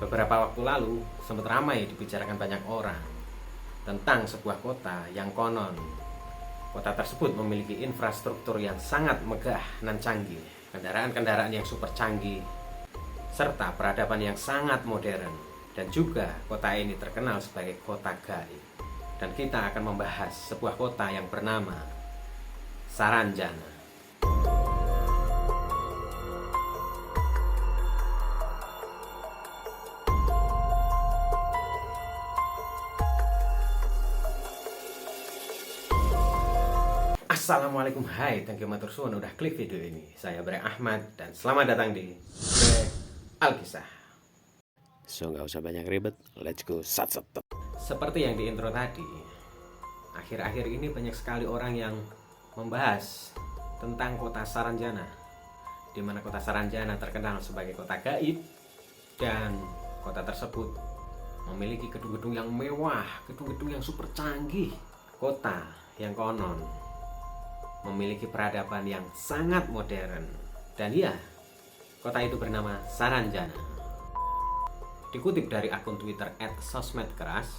Beberapa waktu lalu sempat ramai dibicarakan banyak orang tentang sebuah kota yang konon kota tersebut memiliki infrastruktur yang sangat megah dan canggih, kendaraan-kendaraan yang super canggih, serta peradaban yang sangat modern. Dan juga kota ini terkenal sebagai kota gaib. Dan kita akan membahas sebuah kota yang bernama Saranjana. Assalamualaikum, hai, thank you matur suwun udah klik video ini. Saya Bre Ahmad dan selamat datang di Bre Alkisah. So nggak usah banyak ribet, let's go sat. Seperti yang di intro tadi, akhir-akhir ini banyak sekali orang yang membahas tentang kota Saranjana, di mana kota Saranjana terkenal sebagai kota gaib dan kota tersebut memiliki gedung-gedung yang mewah, gedung-gedung yang super canggih, kota yang konon memiliki peradaban yang sangat modern. Dan ya, kota itu bernama Saranjana. Dikutip dari akun Twitter @sosmedkeras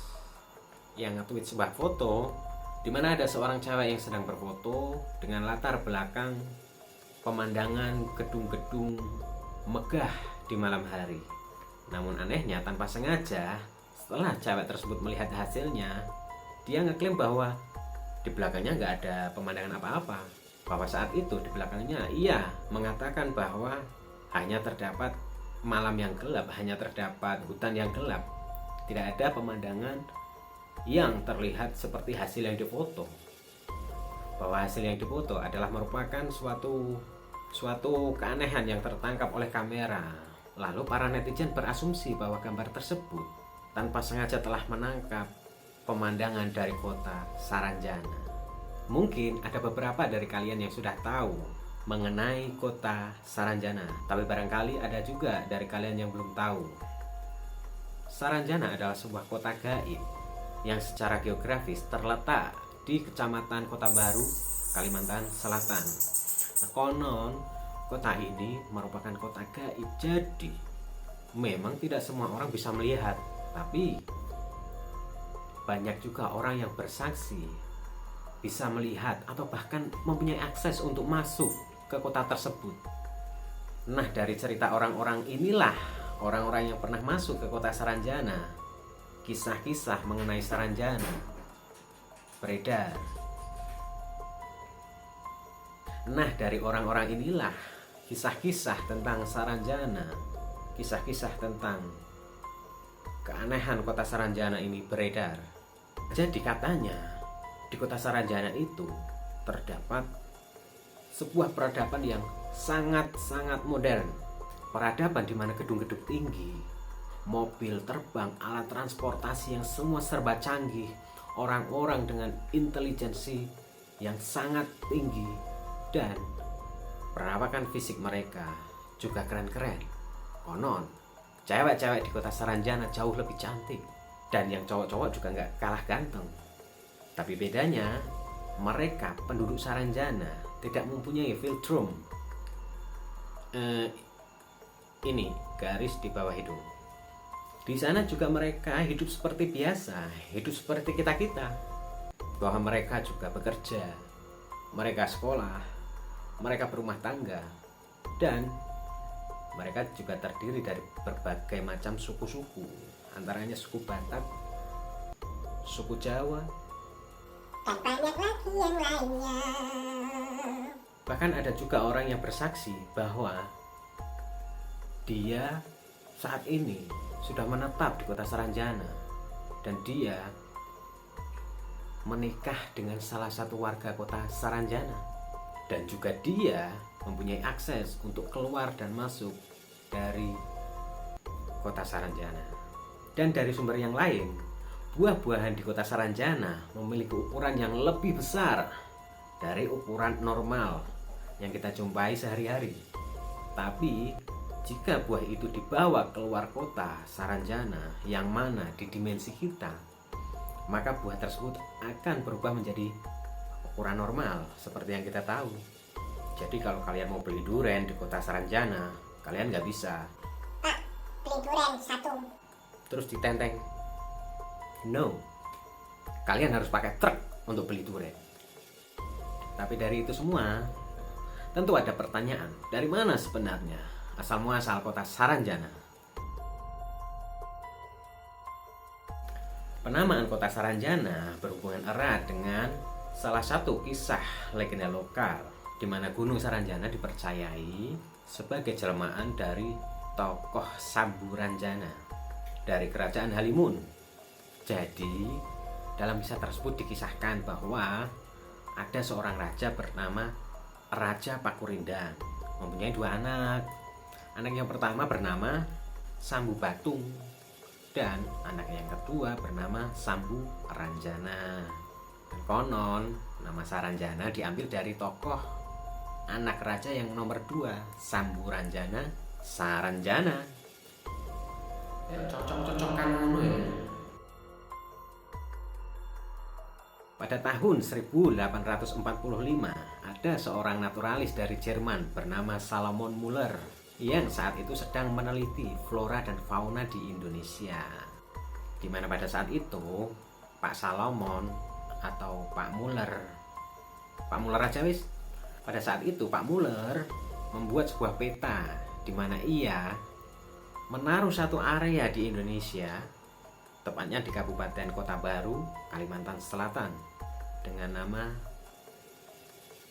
yang nge-tweet sebuah foto di mana ada seorang cewek yang sedang berfoto dengan latar belakang pemandangan gedung-gedung megah di malam hari. Namun anehnya, tanpa sengaja, setelah cewek tersebut melihat hasilnya, dia ngeklaim bahwa di belakangnya nggak ada pemandangan apa-apa. Bahwa saat itu di belakangnya ia mengatakan bahwa hanya terdapat malam yang gelap, hanya terdapat hutan yang gelap. Tidak ada pemandangan yang terlihat seperti hasil yang difoto. Bahwa hasil yang difoto adalah merupakan suatu keanehan yang tertangkap oleh kamera. Lalu para netizen berasumsi bahwa gambar tersebut tanpa sengaja telah menangkap pemandangan dari kota Saranjana. Mungkin ada beberapa dari kalian yang sudah tahu mengenai kota Saranjana, tapi barangkali ada juga dari kalian yang belum tahu. Saranjana adalah sebuah kota gaib yang secara geografis terletak di Kecamatan Kota Baru, Kalimantan Selatan. Nah, konon kota ini merupakan kota gaib, jadi memang tidak semua orang bisa melihat, tapi banyak juga orang yang bersaksi bisa melihat atau bahkan mempunyai akses untuk masuk ke kota tersebut. Nah, dari cerita orang-orang inilah, orang-orang yang pernah masuk ke kota Saranjana, kisah-kisah mengenai Saranjana beredar. Nah, dari orang-orang inilah kisah-kisah tentang Saranjana, kisah-kisah tentang keanehan kota Saranjana ini beredar. Jadi katanya di kota Saranjana itu terdapat sebuah peradaban yang sangat-sangat modern. Peradaban di mana gedung-gedung tinggi, mobil terbang, alat transportasi yang semua serba canggih, orang-orang dengan intelijensi yang sangat tinggi, dan perawakan fisik mereka juga keren-keren. Konon cewek-cewek di kota Saranjana jauh lebih cantik, dan yang cowok-cowok juga nggak kalah ganteng. Tapi bedanya, mereka penduduk Saranjana tidak mempunyai filtrum. Ini garis di bawah hidung. Di sana juga mereka hidup seperti biasa, hidup seperti kita-kita. Bahwa mereka juga bekerja, mereka sekolah, mereka berumah tangga, dan mereka juga terdiri dari berbagai macam suku-suku, antaranya suku Batak, suku Jawa, dan banyak lagi yang lainnya. Bahkan ada juga orang yang bersaksi bahwa dia saat ini sudah menetap di kota Saranjana dan dia menikah dengan salah satu warga kota Saranjana, dan juga dia mempunyai akses untuk keluar dan masuk dari kota Saranjana. Dan dari sumber yang lain, buah-buahan di kota Saranjana memiliki ukuran yang lebih besar dari ukuran normal yang kita jumpai sehari-hari. Tapi jika buah itu dibawa keluar kota Saranjana, yang mana di dimensi kita, maka buah tersebut akan berubah menjadi ukuran normal seperti yang kita tahu. Jadi kalau kalian mau beli durian di kota Saranjana, kalian nggak bisa. Pak, beli duren satu. Terus ditenteng. No, kalian harus pakai truk untuk beli durian. Tapi dari itu semua, tentu ada pertanyaan, dari mana sebenarnya asal muasal kota Saranjana? Penamaan kota Saranjana berhubungan erat dengan salah satu kisah legenda lokal di mana Gunung Saranjana dipercayai sebagai jelmaan dari tokoh Samburanjana dari kerajaan Halimun. Jadi, dalam kisah tersebut dikisahkan bahwa ada seorang raja bernama Raja Pakurindang, mempunyai 2 anak. Anak yang pertama bernama Sambu Batung dan anak yang kedua bernama Sambu Ranjana. Konon nama Saranjana diambil dari tokoh anak raja yang nomor 2, Sambu Ranjana Saranjana. Cocok-cocokan ngono ya. Pada tahun 1845 ada seorang naturalis dari Jerman bernama Salomon Muller yang saat itu sedang meneliti flora dan fauna di Indonesia. Di mana pada saat itu Pak Salomon atau Pak Muller aja wis. Pada saat itu Pak Muller membuat sebuah peta di mana ia menaruh satu area di Indonesia, tepatnya di Kabupaten Kota Baru, Kalimantan Selatan, dengan nama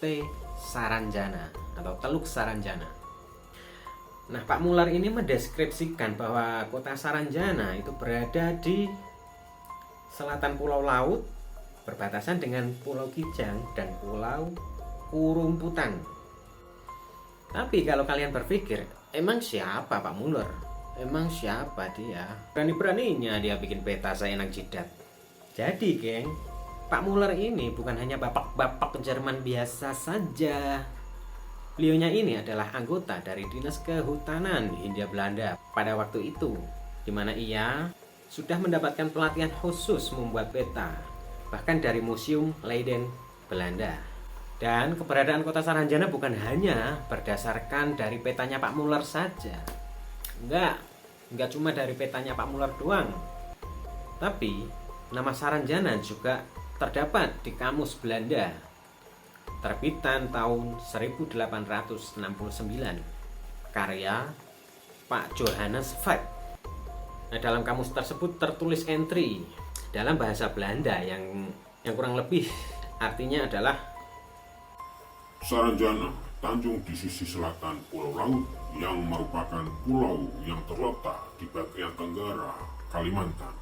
T. Saranjana atau Teluk Saranjana. Nah, Pak Muller ini mendeskripsikan bahwa kota Saranjana itu berada di selatan Pulau Laut, berbatasan dengan Pulau Kijang dan Pulau Kurumputan. Tapi kalau kalian berpikir, emang siapa Pak Muller? Emang siapa dia? Berani-beraninya dia bikin peta seenak jidat. Jadi, geng, Pak Muller ini bukan hanya bapak-bapak Jerman biasa saja. Beliaunya ini adalah anggota dari Dinas Kehutanan Hindia Belanda pada waktu itu, di mana ia sudah mendapatkan pelatihan khusus membuat peta, bahkan dari Museum Leiden Belanda. Dan keberadaan kota Saranjana bukan hanya berdasarkan dari petanya Pak Muller saja. Enggak cuma dari petanya Pak Muller doang. Tapi nama Saranjana juga terdapat di Kamus Belanda terbitan tahun 1869 karya Pak Johannes Vath. Nah, dalam kamus tersebut tertulis entry dalam bahasa Belanda yang kurang lebih artinya adalah Saranjana, tanjung di sisi selatan Pulau Laut yang merupakan pulau yang terletak di bagian tenggara Kalimantan.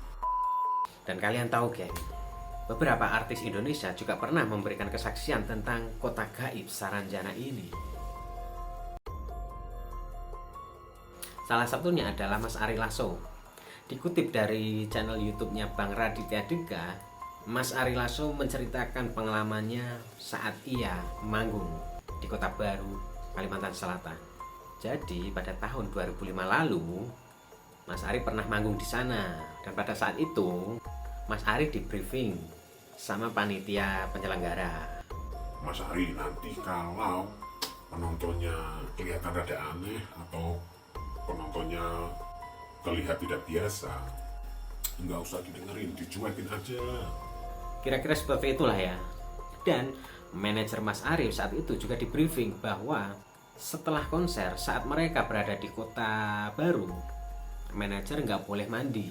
Dan kalian tahu, geng, beberapa artis Indonesia juga pernah memberikan kesaksian tentang kota gaib Saranjana ini. Salah satunya adalah Mas Ari Lasso. Dikutip dari channel YouTube-nya Bang Raditya Dika, Mas Ari Lasso menceritakan pengalamannya saat ia manggung di Kota Baru, Kalimantan Selatan. Jadi pada tahun 2005 lalu, Mas Ari pernah manggung di sana. Dan pada saat itu, Mas Ari di briefing sama panitia penyelenggara. Mas Ari, nanti kalau penontonnya kelihatan rada aneh atau penontonnya terlihat tidak biasa, nggak usah didengerin, dicuekin aja. Kira-kira seperti itulah ya. Dan manajer Mas Ari saat itu juga di briefing bahwa setelah konser, saat mereka berada di Kota Baru, manajer nggak boleh mandi.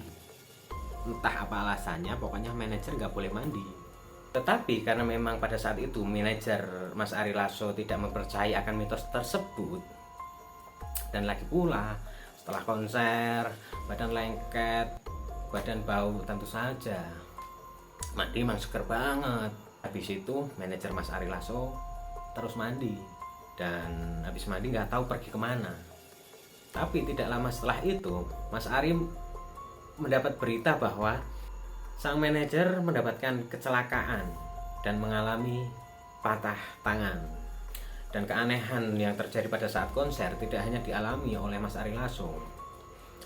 Entah apa alasannya, pokoknya manajer nggak boleh mandi. Tetapi karena memang pada saat itu manajer Mas Ari Lasso tidak mempercayai akan mitos tersebut, dan lagi pula setelah konser badan lengket, badan bau tentu saja, mandi memang seger banget. Habis itu manajer Mas Ari Lasso terus mandi, dan habis mandi nggak tahu pergi kemana. Tapi tidak lama setelah itu Mas Ari mendapat berita bahwa sang manajer mendapatkan kecelakaan dan mengalami patah tangan. Dan keanehan yang terjadi pada saat konser tidak hanya dialami oleh Mas Ari Lasso.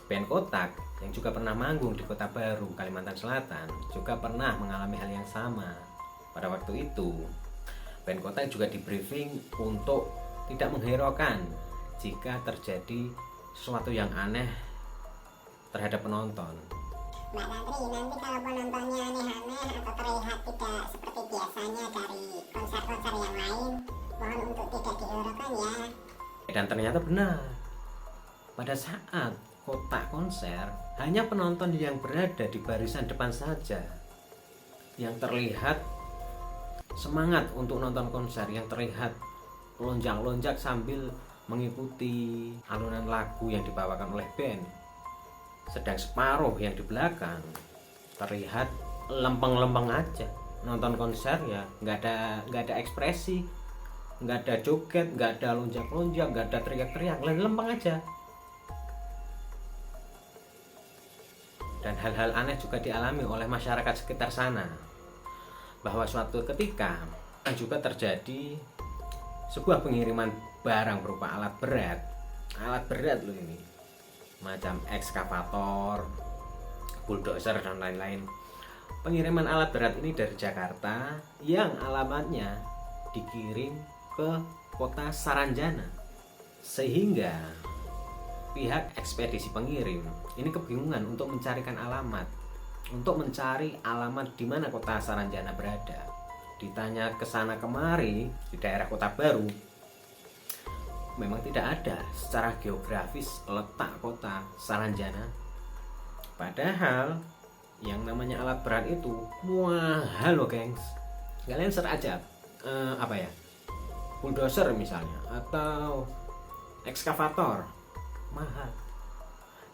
Band Kotak yang juga pernah manggung di Kota Baru, Kalimantan Selatan juga pernah mengalami hal yang sama. Pada waktu itu, band Kotak juga di briefing untuk tidak menghiraukan jika terjadi sesuatu yang aneh terhadap penonton. Mbak Tantri, nanti kalau penontonnya aneh-aneh atau terlihat tidak seperti biasanya dari konser-konser yang lain, mohon untuk tidak dihiraukan ya. Dan ternyata benar. Pada saat kotak konser, hanya penonton yang berada di barisan depan saja yang terlihat semangat untuk nonton konser, yang terlihat lonjak-lonjak sambil mengikuti alunan lagu yang dibawakan oleh band. Sedang separuh yang di belakang terlihat lempeng-lempeng aja nonton konser, ya nggak ada ekspresi, nggak ada joget, nggak ada lonjak-lonjak, nggak ada teriak-teriak, lempeng aja. Dan hal-hal aneh juga dialami oleh masyarakat sekitar sana, bahwa suatu ketika juga terjadi sebuah pengiriman barang berupa alat berat loh ini, macam ekskavator, bulldozer dan lain-lain. Pengiriman alat berat ini dari Jakarta yang alamatnya dikirim ke kota Saranjana, sehingga pihak ekspedisi pengirim ini kebingungan untuk mencari alamat di mana kota Saranjana berada. Ditanya ke sana kemari di daerah Kota Baru, memang tidak ada secara geografis letak kota Saranjana. Padahal yang namanya alat berat itu mahal loh gengs. Kalian search aja bulldozer misalnya atau ekskavator, mahal.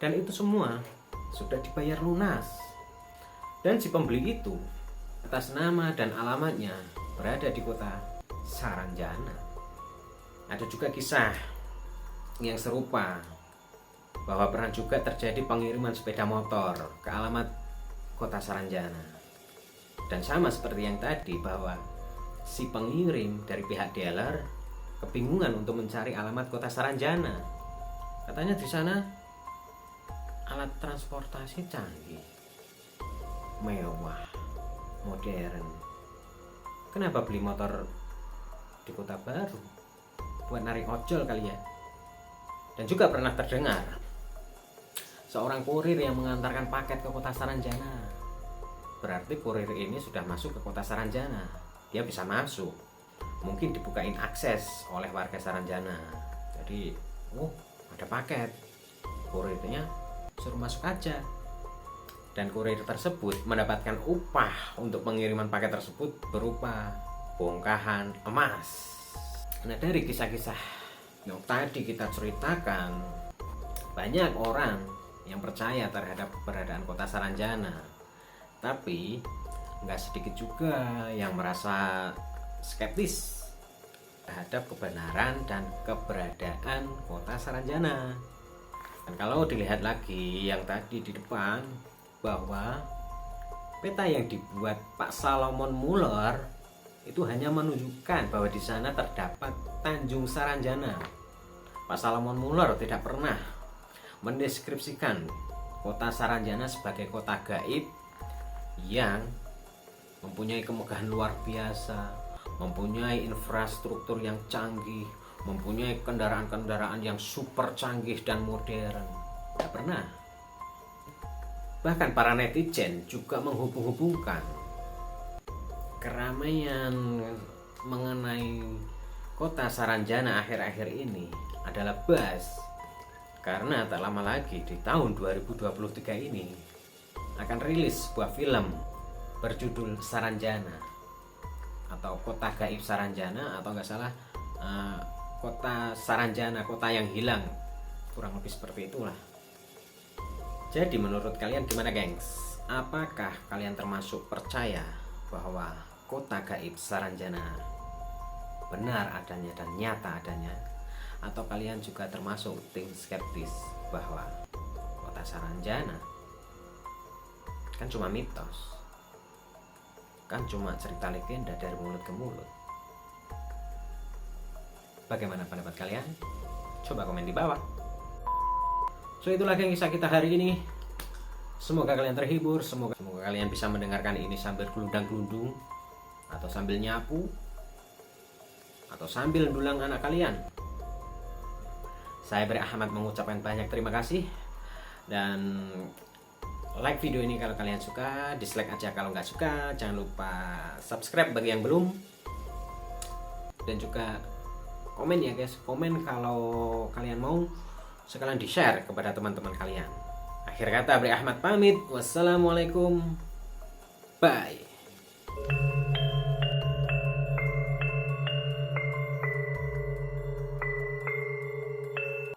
Dan itu semua sudah dibayar lunas. Dan si pembeli itu atas nama dan alamatnya berada di kota Saranjana. Ada juga kisah yang serupa, bahwa pernah juga terjadi pengiriman sepeda motor ke alamat kota Saranjana. Dan sama seperti yang tadi, bahwa si pengirim dari pihak dealer kebingungan untuk mencari alamat kota Saranjana. Katanya di sana alat transportasi canggih, mewah, modern. Kenapa beli motor di Kota Baru? Buat narik ojol kali ya. Dan juga pernah terdengar seorang kurir yang mengantarkan paket ke kota Saranjana. Berarti kurir ini sudah masuk ke kota Saranjana. Dia bisa masuk. Mungkin dibukain akses oleh warga Saranjana. Jadi, ada paket. Kurirnya suruh masuk aja. Dan kurir tersebut mendapatkan upah untuk pengiriman paket tersebut berupa bongkahan emas. Nah, dari kisah-kisah yang tadi kita ceritakan, banyak orang yang percaya terhadap keberadaan kota Saranjana. Tapi nggak sedikit juga yang merasa skeptis terhadap kebenaran dan keberadaan kota Saranjana. Dan kalau dilihat lagi yang tadi di depan, bahwa peta yang dibuat Pak Salomon Muller itu hanya menunjukkan bahwa di sana terdapat Tanjung Saranjana. Pak Salomon Muller tidak pernah mendeskripsikan kota Saranjana sebagai kota gaib yang mempunyai kemegahan luar biasa, mempunyai infrastruktur yang canggih, mempunyai kendaraan-kendaraan yang super canggih dan modern. Tidak pernah. Bahkan para netizen juga menghubung-hubungkan keramaian mengenai kota Saranjana akhir-akhir ini adalah buzz, karena tak lama lagi di tahun 2023 ini akan rilis sebuah film berjudul Saranjana atau Kota Gaib Saranjana, atau nggak salah Kota Saranjana, kota yang hilang, kurang lebih seperti itulah. Jadi menurut kalian gimana gengs? Apakah kalian termasuk percaya bahwa kota gaib Saranjana benar adanya dan nyata adanya? Atau kalian juga termasuk tim skeptis bahwa kota Saranjana kan cuma mitos, kan cuma cerita legenda dari mulut ke mulut? Bagaimana pendapat kalian? Coba komen di bawah. So, itulah kisah kita hari ini. Semoga kalian terhibur, semoga kalian bisa mendengarkan ini sambil gelundang-gelundung, atau sambil nyapu, atau sambil dulang anak kalian. Saya Beri Ahmad mengucapkan banyak terima kasih. Dan like video ini kalau kalian suka, dislike aja kalau nggak suka. Jangan lupa subscribe bagi yang belum. Dan juga komen ya guys, komen kalau kalian mau, sekalian di share kepada teman-teman kalian. Akhir kata Bri Ahmad pamit. Wassalamualaikum. Bye.